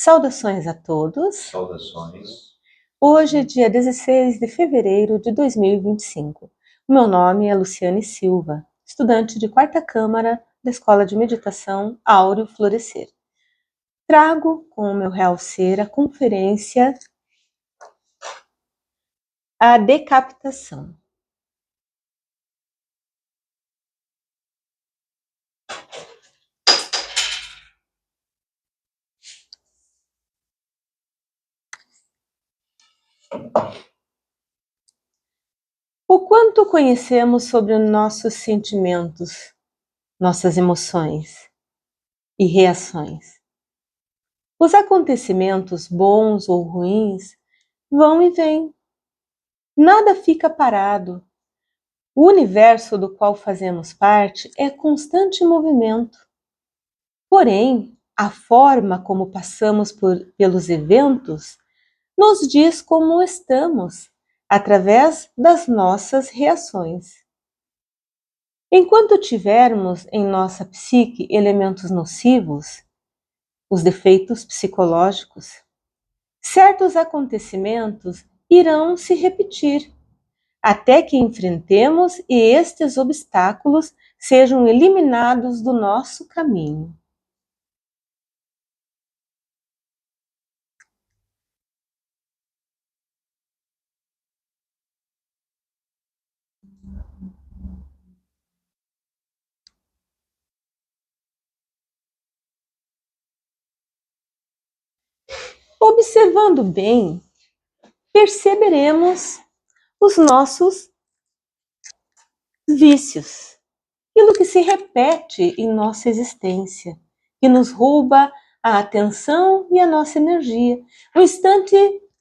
Saudações a todos. Saudações. Hoje é dia 16 de fevereiro de 2025. O meu nome é Luciane Silva, estudante de quarta Câmara da Escola de Meditação Áureo Florescer. Trago com o meu real ser a conferência A Decapitação. O quanto conhecemos sobre os nossos sentimentos, nossas emoções e reações? Os acontecimentos, bons ou ruins, vão e vêm. Nada fica parado. O universo do qual fazemos parte é constante movimento. Porém, a forma como passamos pelos eventos nos diz como estamos, através das nossas reações. Enquanto tivermos em nossa psique elementos nocivos, os defeitos psicológicos, certos acontecimentos irão se repetir, até que enfrentemos e estes obstáculos sejam eliminados do nosso caminho. Observando bem, perceberemos os nossos vícios, aquilo que se repete em nossa existência, que nos rouba a atenção e a nossa energia. Um instante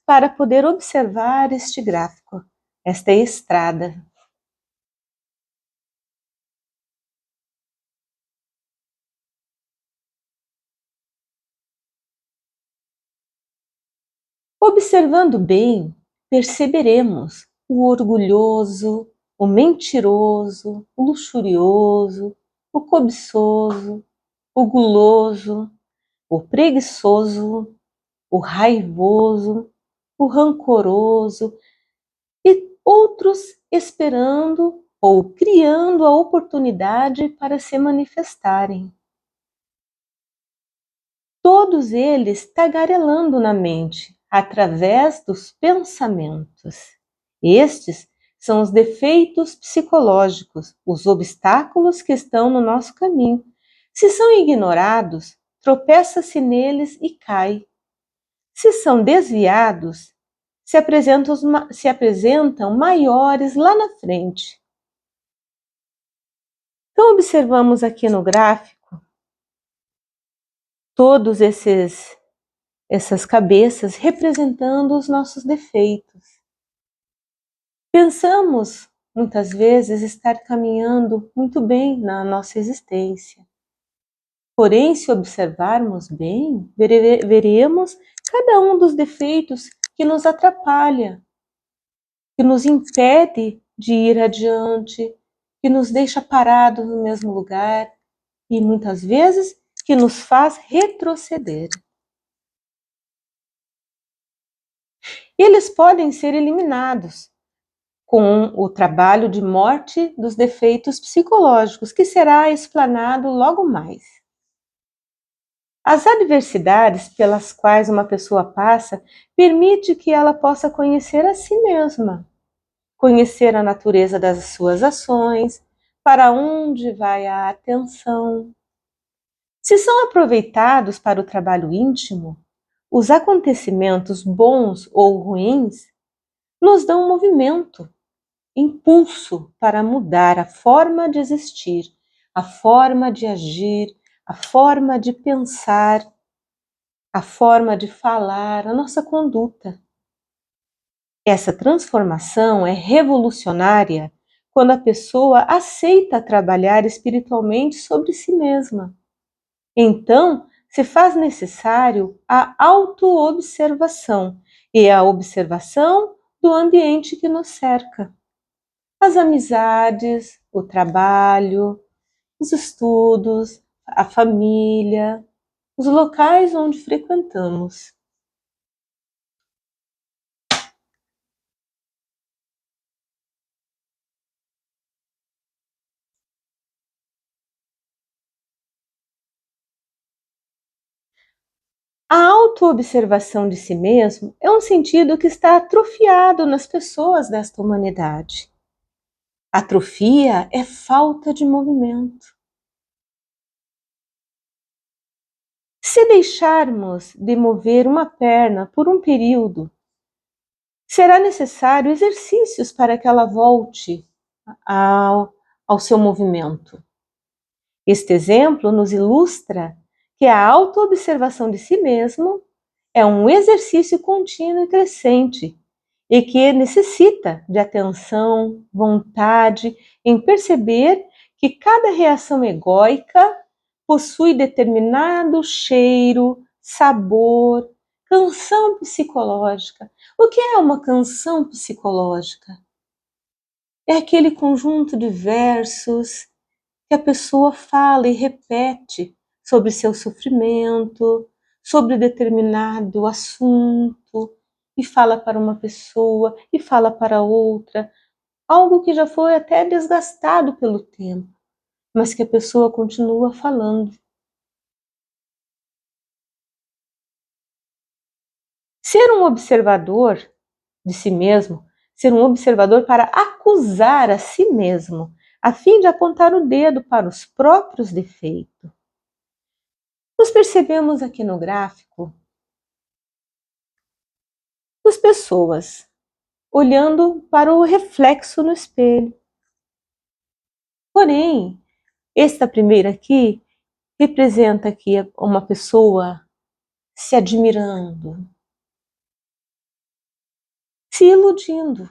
para poder observar este gráfico, esta estrada. Observando bem, perceberemos o orgulhoso, o mentiroso, o luxurioso, o cobiçoso, o guloso, o preguiçoso, o raivoso, o rancoroso e outros esperando ou criando a oportunidade para se manifestarem. Todos eles tagarelando na mente, através dos pensamentos. Estes são os defeitos psicológicos, os obstáculos que estão no nosso caminho. Se são ignorados, tropeça-se neles e cai. Se são desviados, se apresentam maiores lá na frente. Então, observamos aqui no gráfico todos essas cabeças representando os nossos defeitos. Pensamos, muitas vezes, estar caminhando muito bem na nossa existência. Porém, se observarmos bem, veremos cada um dos defeitos que nos atrapalha, que nos impede de ir adiante, que nos deixa parados no mesmo lugar e, muitas vezes, que nos faz retroceder. Eles podem ser eliminados com o trabalho de morte dos defeitos psicológicos, que será explanado logo mais. As adversidades pelas quais uma pessoa passa permite que ela possa conhecer a si mesma, conhecer a natureza das suas ações, para onde vai a atenção. Se são aproveitados para o trabalho íntimo, os acontecimentos bons ou ruins nos dão movimento, impulso para mudar a forma de existir, a forma de agir, a forma de pensar, a forma de falar, a nossa conduta. Essa transformação é revolucionária quando a pessoa aceita trabalhar espiritualmente sobre si mesma. Então, se faz necessário a autoobservação e a observação do ambiente que nos cerca. As amizades, o trabalho, os estudos, a família, os locais onde frequentamos. A autoobservação de si mesmo é um sentido que está atrofiado nas pessoas desta humanidade. Atrofia é falta de movimento. Se deixarmos de mover uma perna por um período, será necessário exercícios para que ela volte ao seu movimento. Este exemplo nos ilustra que a autoobservação de si mesmo é um exercício contínuo e crescente e que necessita de atenção, vontade em perceber que cada reação egóica possui determinado cheiro, sabor, canção psicológica. O que é uma canção psicológica? É aquele conjunto de versos que a pessoa fala e repete sobre seu sofrimento, sobre determinado assunto, e fala para uma pessoa e fala para outra, algo que já foi até desgastado pelo tempo, mas que a pessoa continua falando. Ser um observador de si mesmo, ser um observador para acusar a si mesmo, a fim de apontar o dedo para os próprios defeitos. Nós percebemos aqui no gráfico as pessoas olhando para o reflexo no espelho. Porém, esta primeira aqui representa aqui uma pessoa se admirando, se iludindo.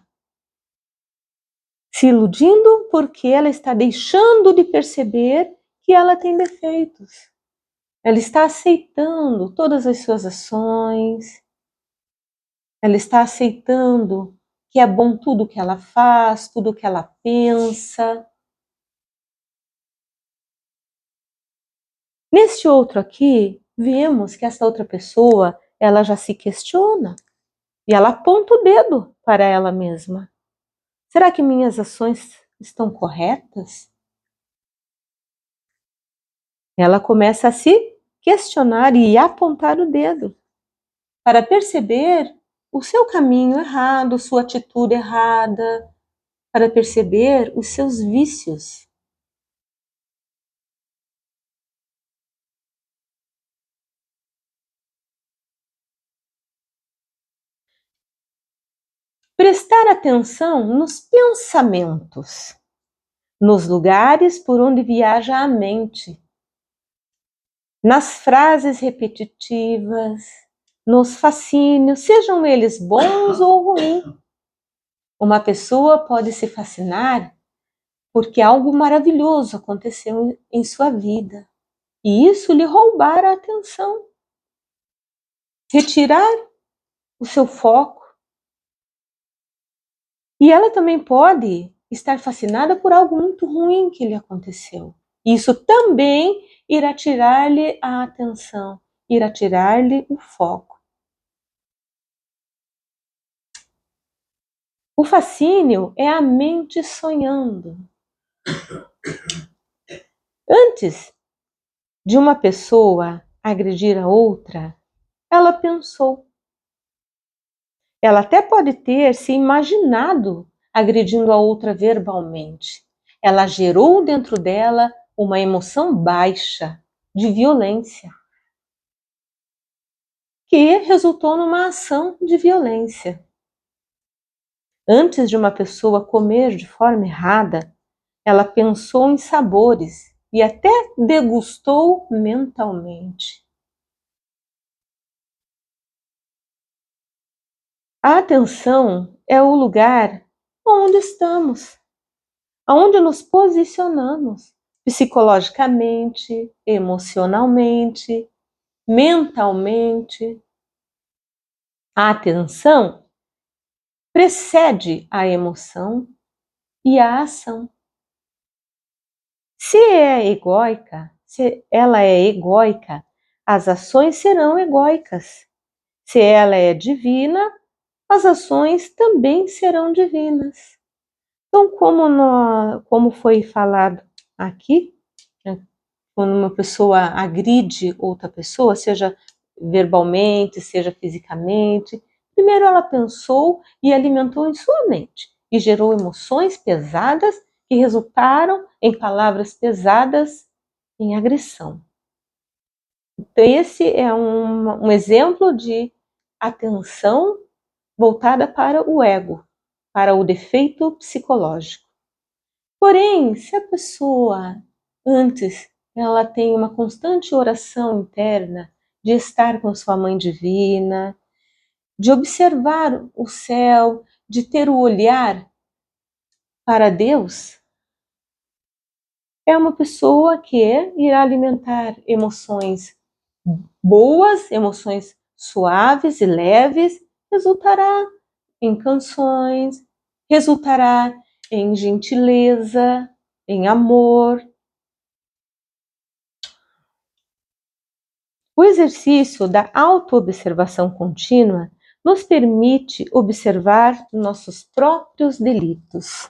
Se iludindo porque ela está deixando de perceber que ela tem defeitos. Ela está aceitando todas as suas ações, ela está aceitando que é bom tudo que ela faz, tudo que ela pensa. Neste outro aqui, vemos que essa outra pessoa, ela já se questiona e ela aponta o dedo para ela mesma. Será que minhas ações estão corretas? Ela começa a se questionar e apontar o dedo para perceber o seu caminho errado, sua atitude errada, para perceber os seus vícios. Prestar atenção nos pensamentos, nos lugares por onde viaja a mente, nas frases repetitivas, nos fascínios, sejam eles bons ou ruins. Uma pessoa pode se fascinar porque algo maravilhoso aconteceu em sua vida e isso lhe roubar a atenção, retirar o seu foco. E ela também pode estar fascinada por algo muito ruim que lhe aconteceu. Isso também irá tirar-lhe a atenção, irá tirar-lhe o foco. O fascínio é a mente sonhando. Antes de uma pessoa agredir a outra, ela pensou. Ela até pode ter se imaginado agredindo a outra verbalmente. Ela gerou dentro dela uma emoção baixa de violência, que resultou numa ação de violência. Antes de uma pessoa comer de forma errada, ela pensou em sabores e até degustou mentalmente. A atenção é o lugar onde estamos, onde nos posicionamos psicologicamente, emocionalmente, mentalmente. A atenção precede a emoção e a ação. Se ela é egóica, as ações serão egóicas. Se ela é divina, as ações também serão divinas. Então, como foi falado aqui, né, quando uma pessoa agride outra pessoa, seja verbalmente, seja fisicamente, primeiro ela pensou e alimentou em sua mente e gerou emoções pesadas que resultaram em palavras pesadas, em agressão. Então, esse é um exemplo de atenção voltada para o ego, para o defeito psicológico. Porém, se a pessoa antes ela tem uma constante oração interna de estar com sua mãe divina, de observar o céu, de ter o olhar para Deus, é uma pessoa que irá alimentar emoções boas, emoções suaves e leves, resultará em canções, resultará em gentileza, em amor. O exercício da autoobservação contínua nos permite observar nossos próprios delitos.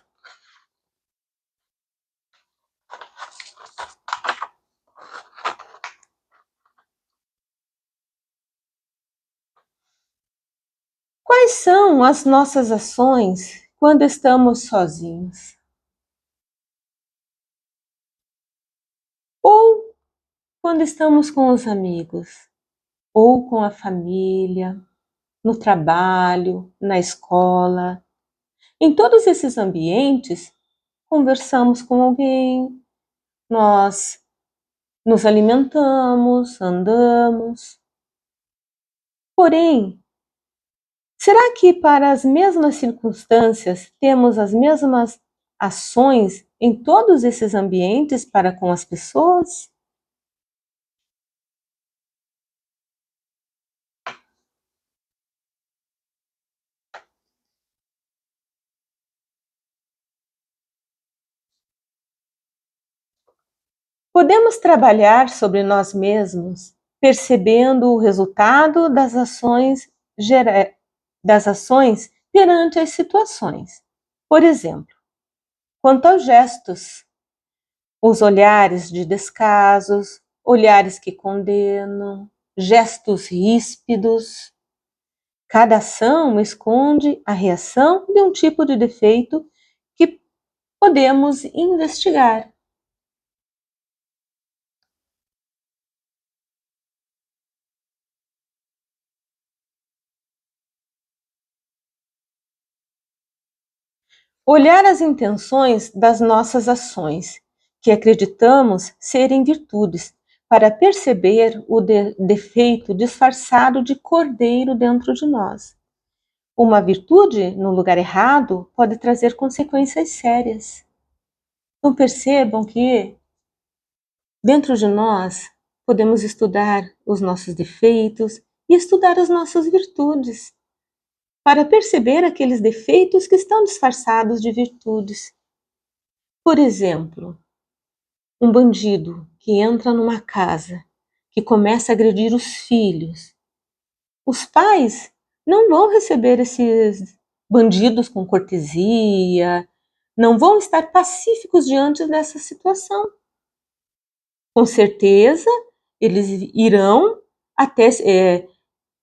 Quais são as nossas ações quando estamos sozinhos? Ou quando estamos com os amigos? Ou com a família, no trabalho, na escola? Em todos esses ambientes, conversamos com alguém, nós nos alimentamos, andamos. Porém, será que para as mesmas circunstâncias temos as mesmas ações em todos esses ambientes para com as pessoas? Podemos trabalhar sobre nós mesmos, percebendo o resultado das ações perante as situações. Por exemplo, quanto aos gestos, os olhares de descasos, olhares que condenam, gestos ríspidos. Cada ação esconde a reação de um tipo de defeito que podemos investigar. Olhar as intenções das nossas ações, que acreditamos serem virtudes, para perceber o defeito disfarçado de cordeiro dentro de nós. Uma virtude no lugar errado pode trazer consequências sérias. Então percebam que dentro de nós podemos estudar os nossos defeitos e estudar as nossas virtudes, para perceber aqueles defeitos que estão disfarçados de virtudes. Por exemplo, um bandido que entra numa casa, que começa a agredir os filhos. Os pais não vão receber esses bandidos com cortesia, não vão estar pacíficos diante dessa situação. Com certeza, eles irão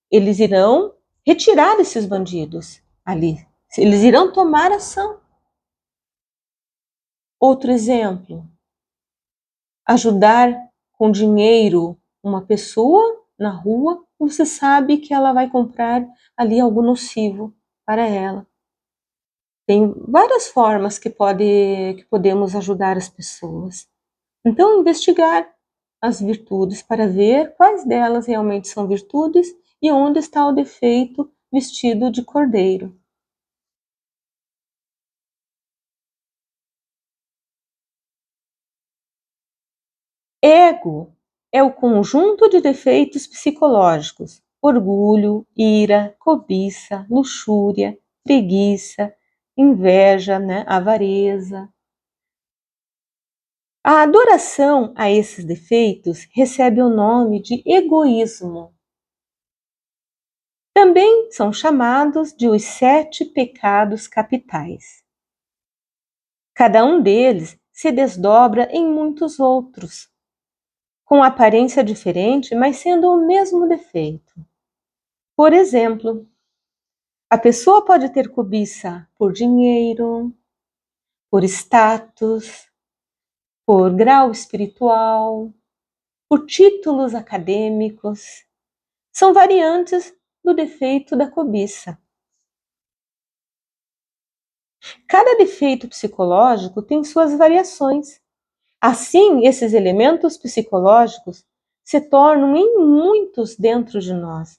eles irão retirar esses bandidos ali. Eles irão tomar ação. Outro exemplo, ajudar com dinheiro uma pessoa na rua, você sabe que ela vai comprar ali algo nocivo para ela. Tem várias formas que podemos ajudar as pessoas. Então, investigar as virtudes para ver quais delas realmente são virtudes e onde está o defeito vestido de cordeiro. Ego é o conjunto de defeitos psicológicos: orgulho, ira, cobiça, luxúria, preguiça, inveja, avareza. A adoração a esses defeitos recebe o nome de egoísmo. Também são chamados de os 7 pecados capitais. Cada um deles se desdobra em muitos outros, com aparência diferente, mas sendo o mesmo defeito. Por exemplo, a pessoa pode ter cobiça por dinheiro, por status, por grau espiritual, por títulos acadêmicos. São variantes do defeito da cobiça. Cada defeito psicológico tem suas variações. Assim, esses elementos psicológicos se tornam em muitos dentro de nós,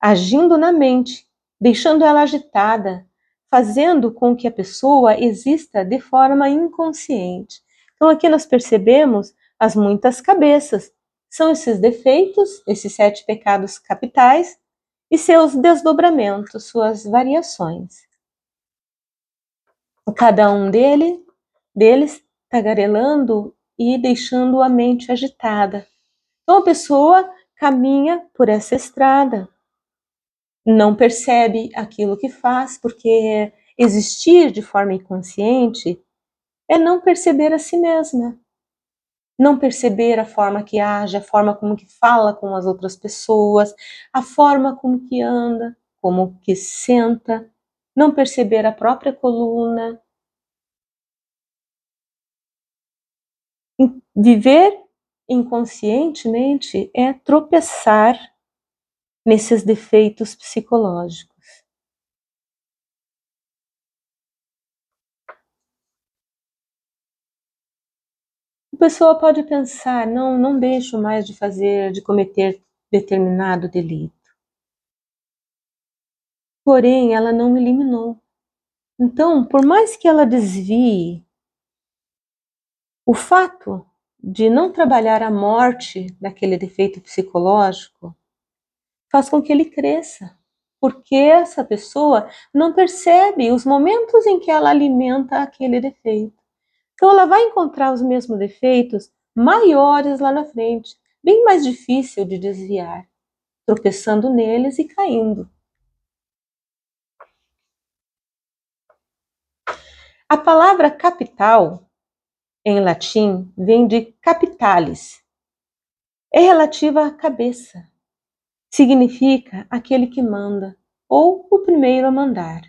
agindo na mente, deixando ela agitada, fazendo com que a pessoa exista de forma inconsciente. Então, aqui nós percebemos as muitas cabeças. São esses defeitos, esses 7 pecados capitais e seus desdobramentos, suas variações. Cada um deles tagarelando e deixando a mente agitada. Então a pessoa caminha por essa estrada, não percebe aquilo que faz, porque existir de forma inconsciente é não perceber a si mesma, não perceber a forma que age, a forma como que fala com as outras pessoas, a forma como que anda, como que senta, não perceber a própria coluna. Viver inconscientemente é tropeçar nesses defeitos psicológicos. A pessoa pode pensar, não deixo mais de cometer determinado delito. Porém, ela não eliminou. Então, por mais que ela desvie, o fato de não trabalhar a morte daquele defeito psicológico faz com que ele cresça, porque essa pessoa não percebe os momentos em que ela alimenta aquele defeito. Então ela vai encontrar os mesmos defeitos maiores lá na frente, bem mais difícil de desviar, tropeçando neles e caindo. A palavra capital, em latim, vem de capitalis. É relativa à cabeça. Significa aquele que manda, ou o primeiro a mandar.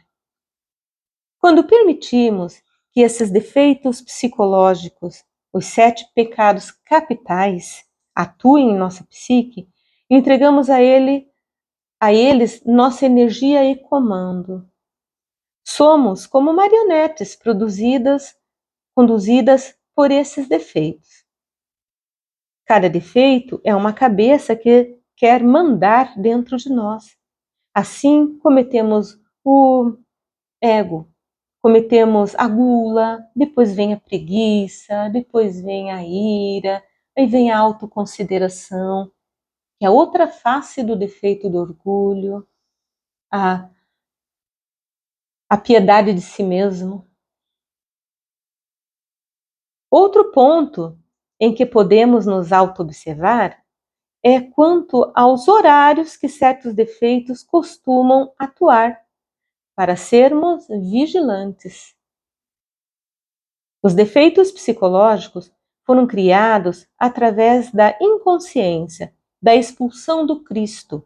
Quando permitimos que esses defeitos psicológicos, os 7 pecados capitais, atuem em nossa psique, entregamos a eles nossa energia e comando. Somos como marionetes conduzidas por esses defeitos. Cada defeito é uma cabeça que quer mandar dentro de nós. Assim cometemos o ego, cometemos a gula, depois vem a preguiça, depois vem a ira, aí vem a autoconsideração, que é outra face do defeito do orgulho, a, a piedade de si mesmo. Outro ponto em que podemos nos auto-observar é quanto aos horários que certos defeitos costumam atuar, para sermos vigilantes. Os defeitos psicológicos foram criados através da inconsciência, da expulsão do Cristo.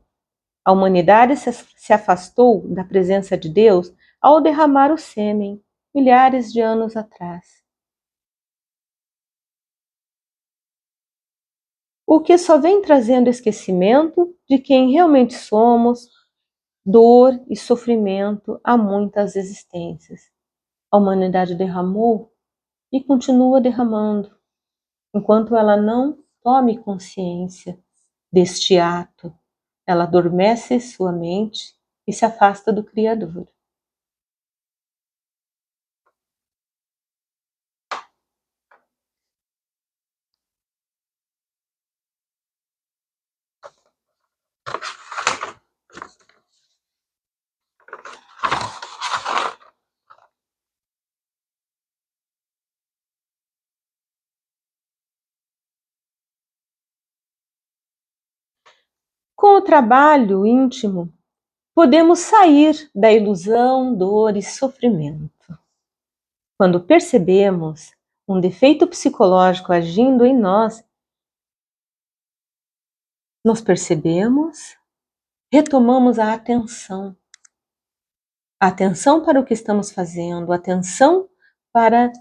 A humanidade se afastou da presença de Deus ao derramar o sêmen, milhares de anos atrás. O que só vem trazendo esquecimento de quem realmente somos, dor e sofrimento a muitas existências. A humanidade derramou e continua derramando, enquanto ela não tome consciência deste ato, ela adormece sua mente e se afasta do Criador. Com o trabalho íntimo, podemos sair da ilusão, dor e sofrimento. Quando percebemos um defeito psicológico agindo em nós, nos percebemos, retomamos a atenção. A atenção para o que estamos fazendo, a atenção para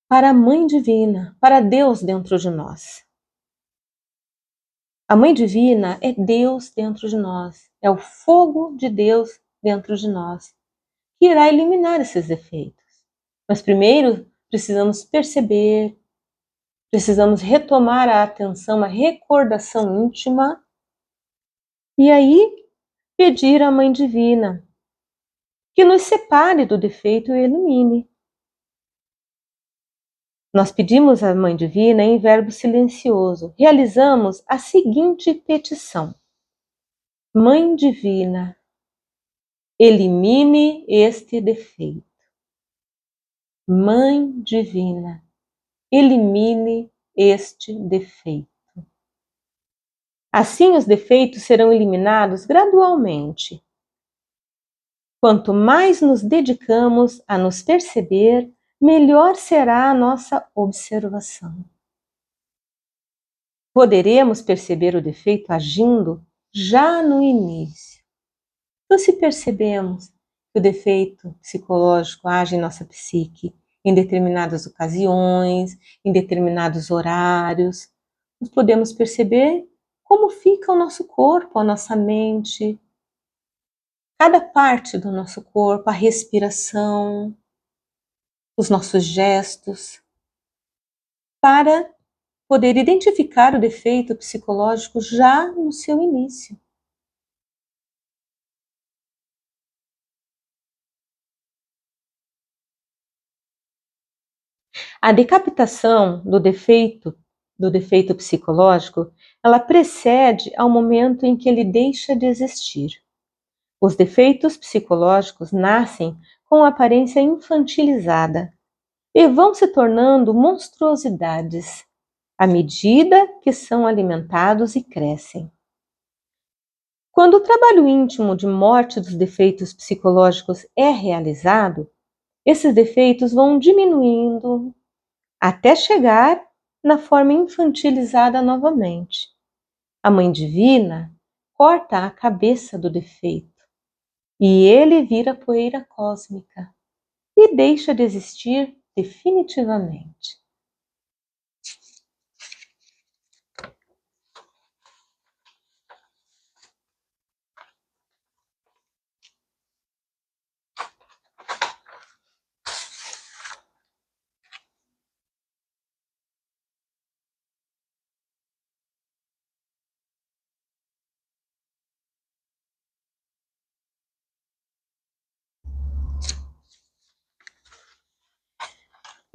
para a Mãe Divina, para Deus dentro de nós. A Mãe Divina é Deus dentro de nós, é o fogo de Deus dentro de nós, que irá eliminar esses defeitos. Mas primeiro precisamos perceber, precisamos retomar a atenção, a recordação íntima, e aí pedir à Mãe Divina que nos separe do defeito e elimine. Nós pedimos à Mãe Divina em verbo silencioso. Realizamos a seguinte petição: Mãe Divina, elimine este defeito. Mãe Divina, elimine este defeito. Assim, os defeitos serão eliminados gradualmente. Quanto mais nos dedicamos a nos perceber, melhor será a nossa observação. Poderemos perceber o defeito agindo já no início. Então, se percebemos que o defeito psicológico age em nossa psique em determinadas ocasiões, em determinados horários, nós podemos perceber como fica o nosso corpo, a nossa mente, cada parte do nosso corpo, a respiração, os nossos gestos, para poder identificar o defeito psicológico já no seu início. A decapitação do defeito psicológico, ela precede ao momento em que ele deixa de existir. Os defeitos psicológicos nascem com aparência infantilizada e vão se tornando monstruosidades à medida que são alimentados e crescem. Quando o trabalho íntimo de morte dos defeitos psicológicos é realizado, esses defeitos vão diminuindo até chegar na forma infantilizada novamente. A Mãe Divina corta a cabeça do defeito e ele vira poeira cósmica e deixa de existir definitivamente.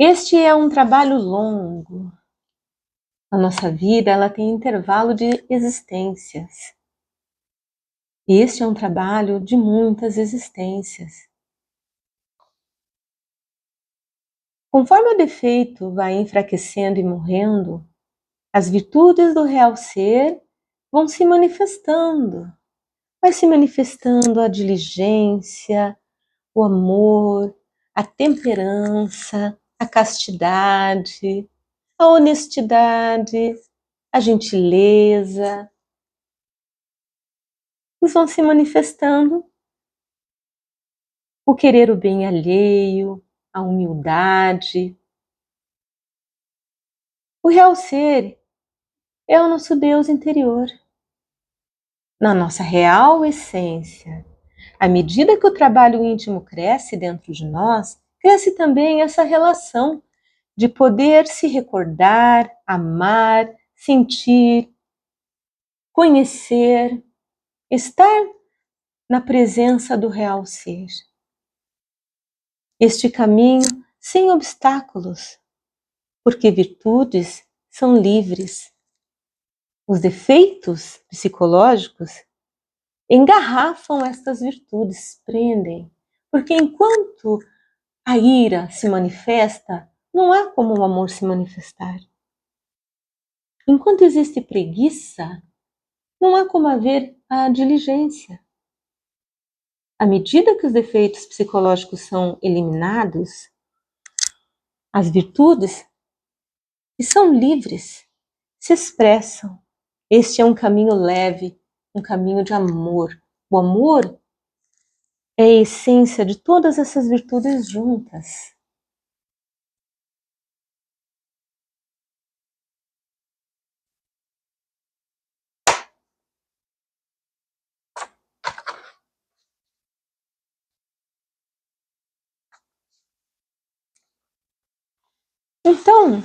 Este é um trabalho longo. A nossa vida, ela tem intervalo de existências. Este é um trabalho de muitas existências. Conforme o defeito vai enfraquecendo e morrendo, as virtudes do real ser vão se manifestando. Vai se manifestando a diligência, o amor, a temperança, a castidade, a honestidade, a gentileza. Eles vão se manifestando o querer o bem alheio, a humildade. O real ser é o nosso Deus interior. Na nossa real essência, à medida que o trabalho íntimo cresce dentro de nós, cresce também essa relação de poder se recordar, amar, sentir, conhecer, estar na presença do real ser. Este caminho sem obstáculos, porque virtudes são livres. Os defeitos psicológicos engarrafam estas virtudes, prendem, porque enquanto a ira se manifesta, não há como o amor se manifestar. Enquanto existe preguiça, não há como haver a diligência. À medida que os defeitos psicológicos são eliminados, as virtudes, que são livres, se expressam. Este é um caminho leve, um caminho de amor. O amor é a essência de todas essas virtudes juntas. Então,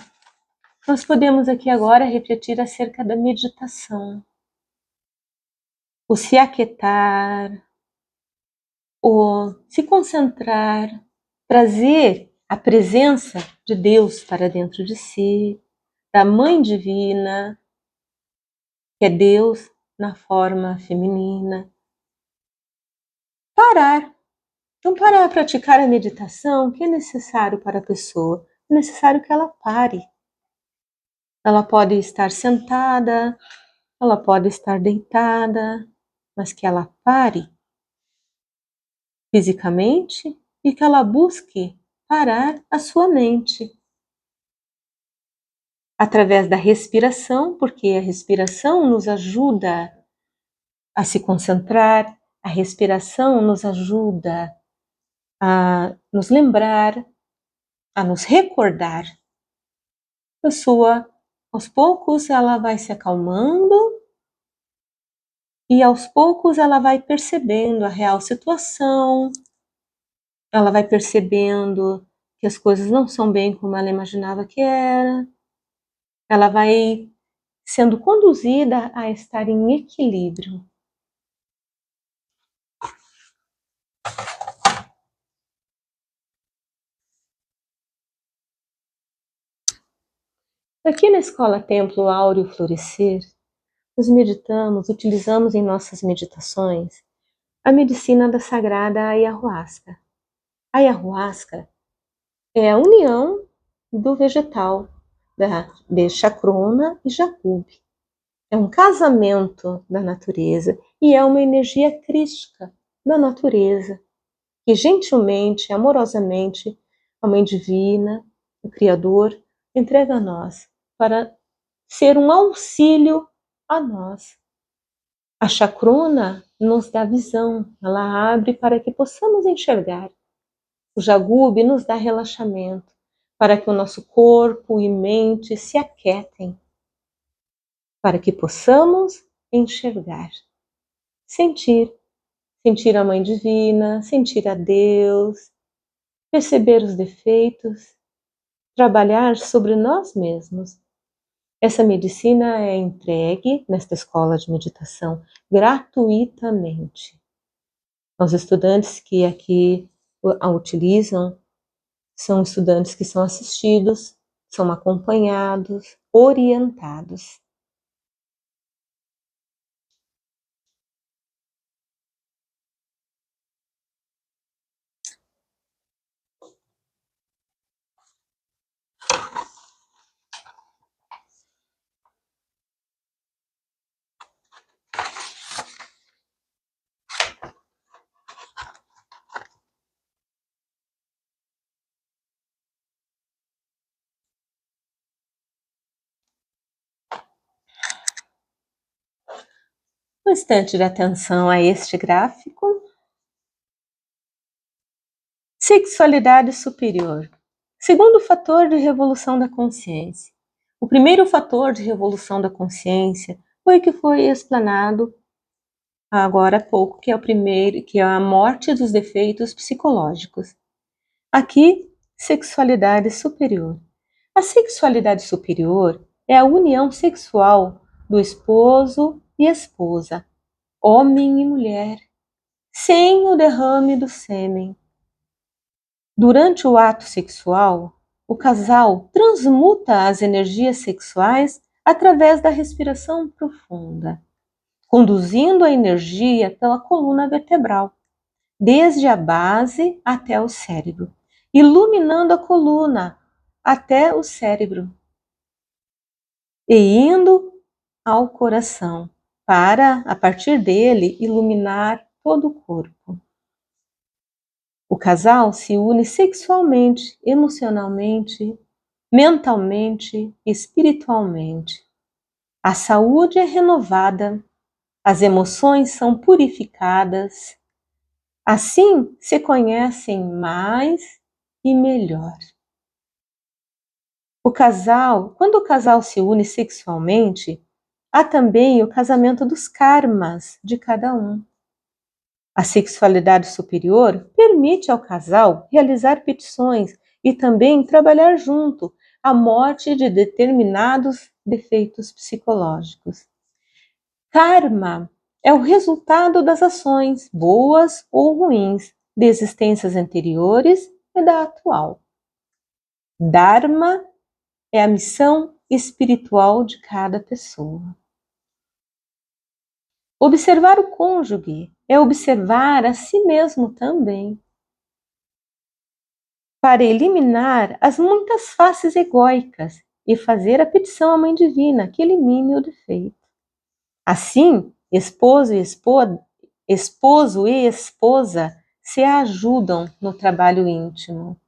nós podemos aqui agora refletir acerca da meditação. O se aquietar, o se concentrar, trazer a presença de Deus para dentro de si, da Mãe Divina, que é Deus na forma feminina. Parar. Então, para praticar a meditação, o que é necessário para a pessoa? É necessário que ela pare. Ela pode estar sentada, ela pode estar deitada, mas que ela pare fisicamente e que ela busque parar a sua mente. Através da respiração, porque a respiração nos ajuda a se concentrar, a respiração nos ajuda a nos lembrar, a nos recordar. A pessoa, aos poucos, ela vai se acalmando e aos poucos ela vai percebendo a real situação, ela vai percebendo que as coisas não são bem como ela imaginava que era, ela vai sendo conduzida a estar em equilíbrio. Aqui na Escola Templo Áureo Florescer, nós meditamos, utilizamos em nossas meditações a medicina da sagrada ayahuasca. A ayahuasca é a união do vegetal, de chacrona e jacube. É um casamento da natureza e é uma energia crística da natureza, que gentilmente, amorosamente, a Mãe Divina, o Criador, entrega a nós para ser um auxílio a nós. A chacrona nos dá visão, ela abre para que possamos enxergar. O jagube nos dá relaxamento, para que o nosso corpo e mente se aquietem, para que possamos enxergar, sentir a Mãe Divina, sentir a Deus, perceber os defeitos, trabalhar sobre nós mesmos. Essa medicina é entregue nesta escola de meditação gratuitamente. Os estudantes que aqui a utilizam são estudantes que são assistidos, são acompanhados, orientados. Um instante de atenção a este gráfico. Sexualidade superior. Segundo fator de revolução da consciência. O primeiro fator de revolução da consciência foi o que foi explanado agora há pouco, que é o primeiro, que é a morte dos defeitos psicológicos. Aqui, sexualidade superior. A sexualidade superior é a união sexual do esposo e esposa, homem e mulher, sem o derrame do sêmen. Durante o ato sexual, o casal transmuta as energias sexuais através da respiração profunda, conduzindo a energia pela coluna vertebral, desde a base até o cérebro, iluminando a coluna até o cérebro e indo ao coração. para, a partir dele, iluminar todo o corpo. O casal se une sexualmente, emocionalmente, mentalmente, espiritualmente. A saúde é renovada, as emoções são purificadas. Assim se conhecem mais e melhor. Quando o casal se une sexualmente, há também o casamento dos karmas de cada um. A sexualidade superior permite ao casal realizar petições e também trabalhar junto a morte de determinados defeitos psicológicos. Karma é o resultado das ações, boas ou ruins, de existências anteriores e da atual. Dharma é a missão espiritual de cada pessoa. Observar o cônjuge é observar a si mesmo também, para eliminar as muitas faces egóicas e fazer a petição à Mãe Divina que elimine o defeito. Assim, esposo e esposa se ajudam no trabalho íntimo.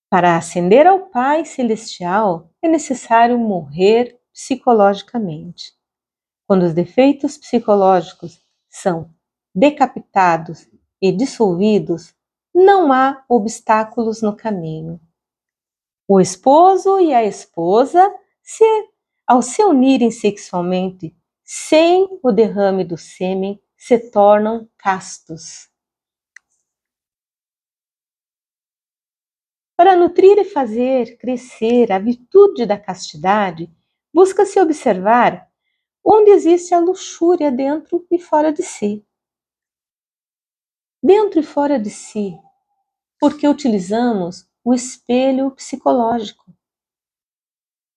Para ascender ao Pai Celestial, é necessário morrer psicologicamente. Quando os defeitos psicológicos são decapitados e dissolvidos, não há obstáculos no caminho. O esposo e a esposa, ao se unirem sexualmente, sem o derrame do sêmen, se tornam castos. Para nutrir e fazer crescer a virtude da castidade, busca-se observar onde existe a luxúria dentro e fora de si. Dentro e fora de si, porque utilizamos o espelho psicológico.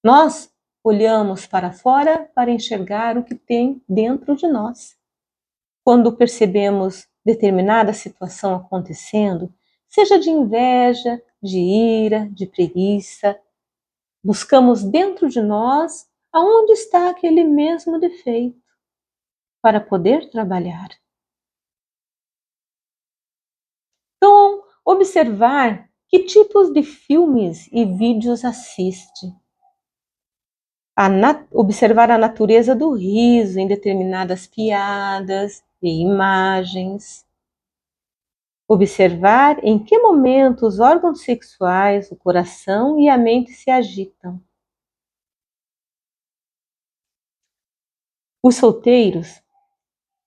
Nós olhamos para fora para enxergar o que tem dentro de nós. Quando percebemos determinada situação acontecendo, seja de inveja, de ira, de preguiça, buscamos dentro de nós aonde está aquele mesmo defeito para poder trabalhar. Então, observar que tipos de filmes e vídeos assiste. Observar a natureza do riso em determinadas piadas e imagens. Observar em que momento os órgãos sexuais, o coração e a mente se agitam. Os solteiros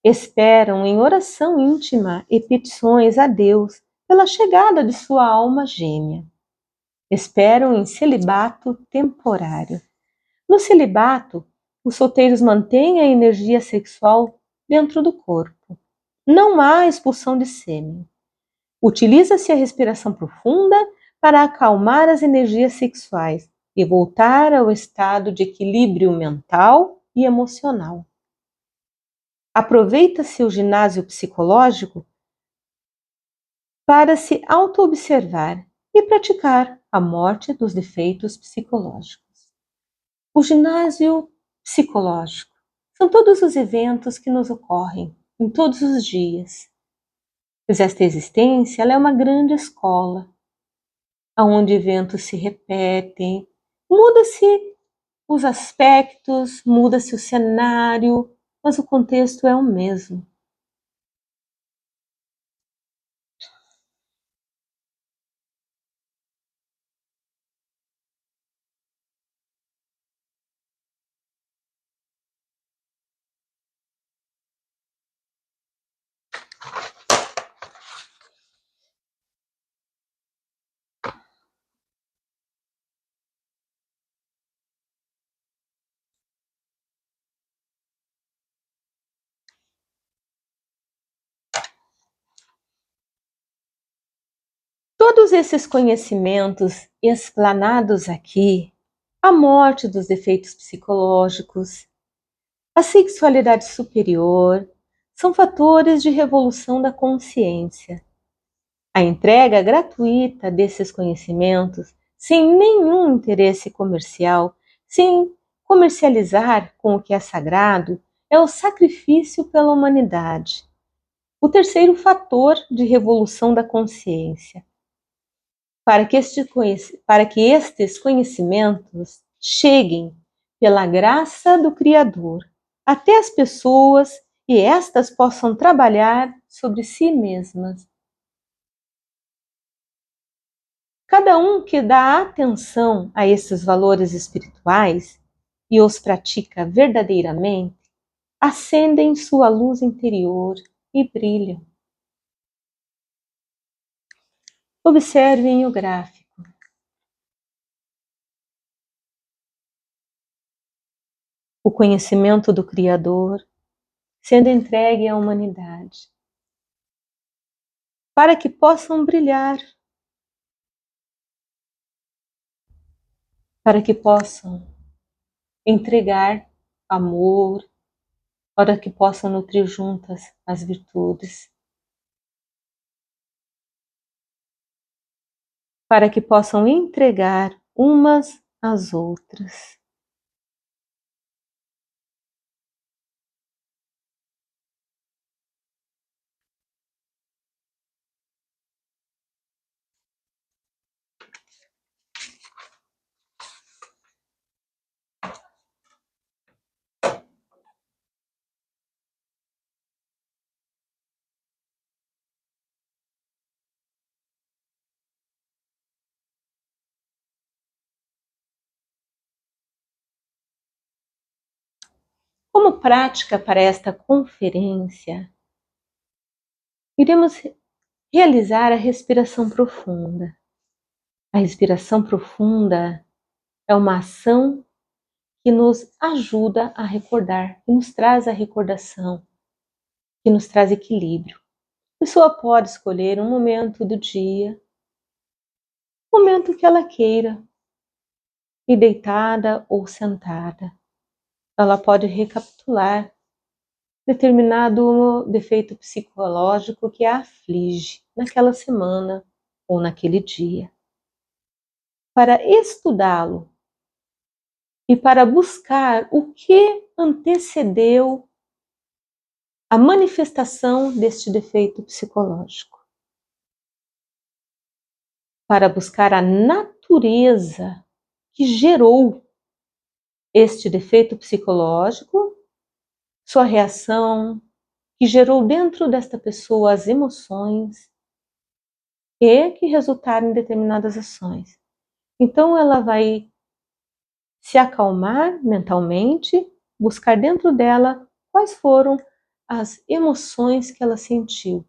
esperam em oração íntima e petições a Deus pela chegada de sua alma gêmea. Esperam em celibato temporário. No celibato, os solteiros mantêm a energia sexual dentro do corpo. Não há expulsão de sêmen. Utiliza-se a respiração profunda para acalmar as energias sexuais e voltar ao estado de equilíbrio mental e emocional. Aproveita-se o ginásio psicológico para se auto-observar e praticar a morte dos defeitos psicológicos. O ginásio psicológico são todos os eventos que nos ocorrem em todos os dias. Pois esta existência ela é uma grande escola, onde eventos se repetem, muda-se os aspectos, muda-se o cenário, mas o contexto é o mesmo. Todos esses conhecimentos explanados aqui, a morte dos defeitos psicológicos, a sexualidade superior, são fatores de revolução da consciência. A entrega gratuita desses conhecimentos, sem nenhum interesse comercial, sem Comercializar com o que é sagrado é o sacrifício pela humanidade. O terceiro fator de revolução da consciência. Para que estes conhecimentos cheguem pela graça do Criador até as pessoas e estas possam trabalhar sobre si mesmas. Cada um que dá atenção a esses valores espirituais e os pratica verdadeiramente, acendem sua luz interior e brilham. Observem o gráfico. O conhecimento do Criador sendo entregue à humanidade, para que possam brilhar, para que possam entregar amor, para que possam nutrir juntas as virtudes, para que possam entregar umas às outras. Como prática para esta conferência, iremos realizar a respiração profunda. A respiração profunda é uma ação que nos ajuda a recordar, que nos traz a recordação, que nos traz equilíbrio. A pessoa pode escolher um momento do dia, um momento que ela queira, e deitada ou sentada. Ela pode recapitular determinado defeito psicológico que a aflige naquela semana ou naquele dia. Para estudá-lo e para buscar o que antecedeu a manifestação deste defeito psicológico. Para buscar a natureza que gerou este defeito psicológico, sua reação, que gerou dentro desta pessoa as emoções e que resultaram em determinadas ações. Então ela vai se acalmar mentalmente, buscar dentro dela quais foram as emoções que ela sentiu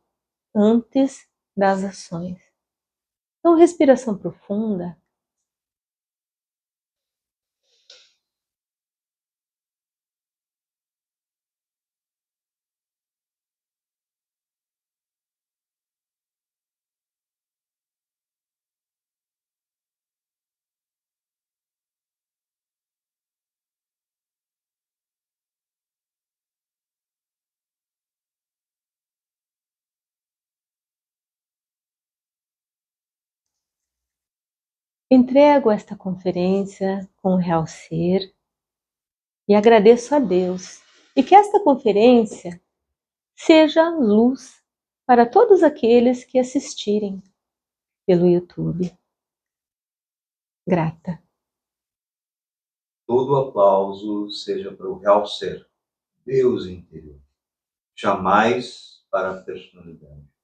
antes das ações. Então, respiração profunda. Entrego esta conferência com o Real Ser e agradeço a Deus. E que esta conferência seja luz para todos aqueles que assistirem pelo YouTube. Grata. Todo aplauso seja para o Real Ser, Deus interior, jamais para a personalidade.